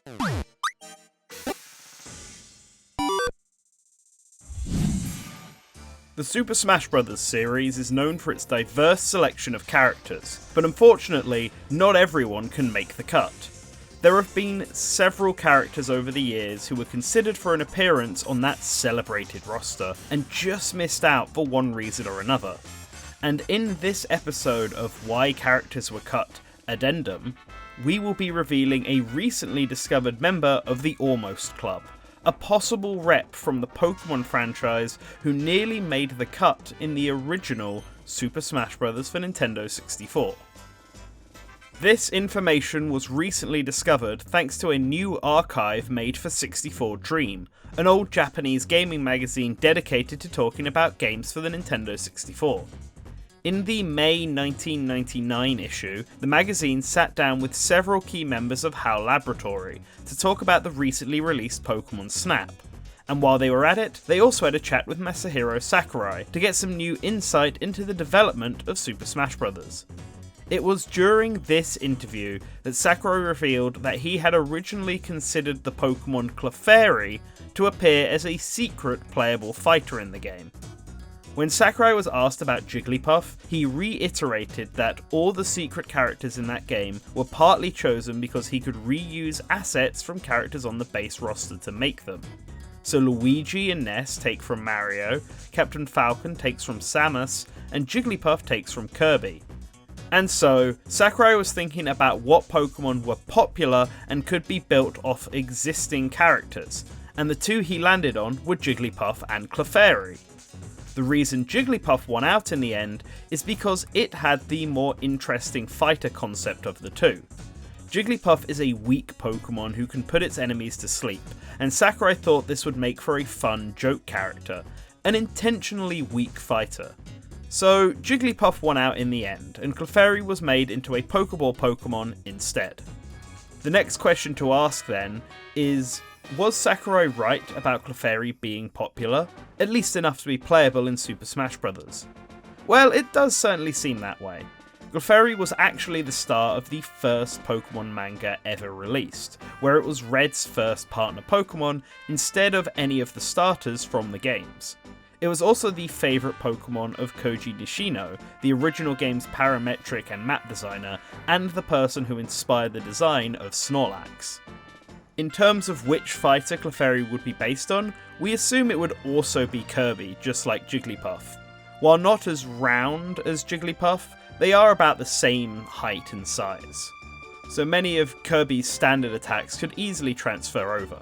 The Super Smash Bros. Series is known for its diverse selection of characters, but unfortunately, not everyone can make the cut. There have been several characters over the years who were considered for an appearance on that celebrated roster, and just missed out for one reason or another. And in this episode of Why Characters Were Cut Addendum, we will be revealing a recently discovered member of the Almost Club, a possible rep from the Pokémon franchise who nearly made the cut in the original Super Smash Bros. For Nintendo 64. This information was recently discovered thanks to a new archive made for 64 Dream, an old Japanese gaming magazine dedicated to talking about games for the Nintendo 64. In the May 1999 issue, the magazine sat down with several key members of HAL Laboratory to talk about the recently released Pokémon Snap. And while they were at it, they also had a chat with Masahiro Sakurai to get some new insight into the development of Super Smash Bros. It was during this interview that Sakurai revealed that he had originally considered the Pokémon Clefairy to appear as a secret playable fighter in the game. When Sakurai was asked about Jigglypuff, he reiterated that all the secret characters in that game were partly chosen because he could reuse assets from characters on the base roster to make them. So Luigi and Ness take from Mario, Captain Falcon takes from Samus, and Jigglypuff takes from Kirby. And so, Sakurai was thinking about what Pokemon were popular and could be built off existing characters, and the two he landed on were Jigglypuff and Clefairy. The reason Jigglypuff won out in the end is because it had the more interesting fighter concept of the two. Jigglypuff is a weak Pokemon who can put its enemies to sleep, and Sakurai thought this would make for a fun joke character, an intentionally weak fighter. So Jigglypuff won out in the end, and Clefairy was made into a Pokeball Pokemon instead. The next question to ask then is, was Sakurai right about Clefairy being popular, at least enough to be playable in Super Smash Bros? Well, it does certainly seem that way. Clefairy was actually the star of the first Pokémon manga ever released, where it was Red's first partner Pokémon instead of any of the starters from the games. It was also the favourite Pokémon of Koji Nishino, the original game's parametric and map designer, and the person who inspired the design of Snorlax. In terms of which fighter Clefairy would be based on, we assume it would also be Kirby, just like Jigglypuff. While not as round as Jigglypuff, they are about the same height and size. So many of Kirby's standard attacks could easily transfer over.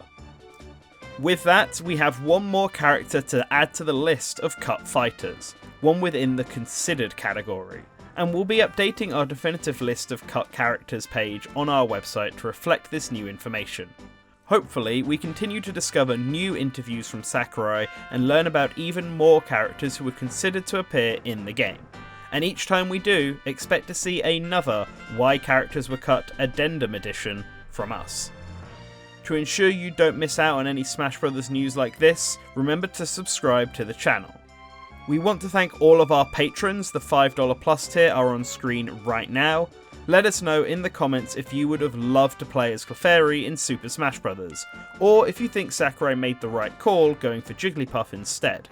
With that, we have one more character to add to the list of cut fighters, one within the considered category. And we'll be updating our definitive list of cut characters page on our website to reflect this new information. Hopefully, we continue to discover new interviews from Sakurai and learn about even more characters who were considered to appear in the game. And each time we do, expect to see another Why Characters Were Cut Addendum edition from us. To ensure you don't miss out on any Smash Bros. News like this, remember to subscribe to the channel. We want to thank all of our patrons. The $5 plus tier are on screen right now. Let us know in the comments if you would have loved to play as Clefairy in Super Smash Bros, or if you think Sakurai made the right call going for Jigglypuff instead.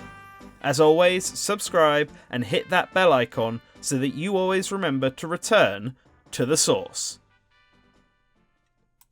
As always, subscribe and hit that bell icon so that you always remember to return to the source.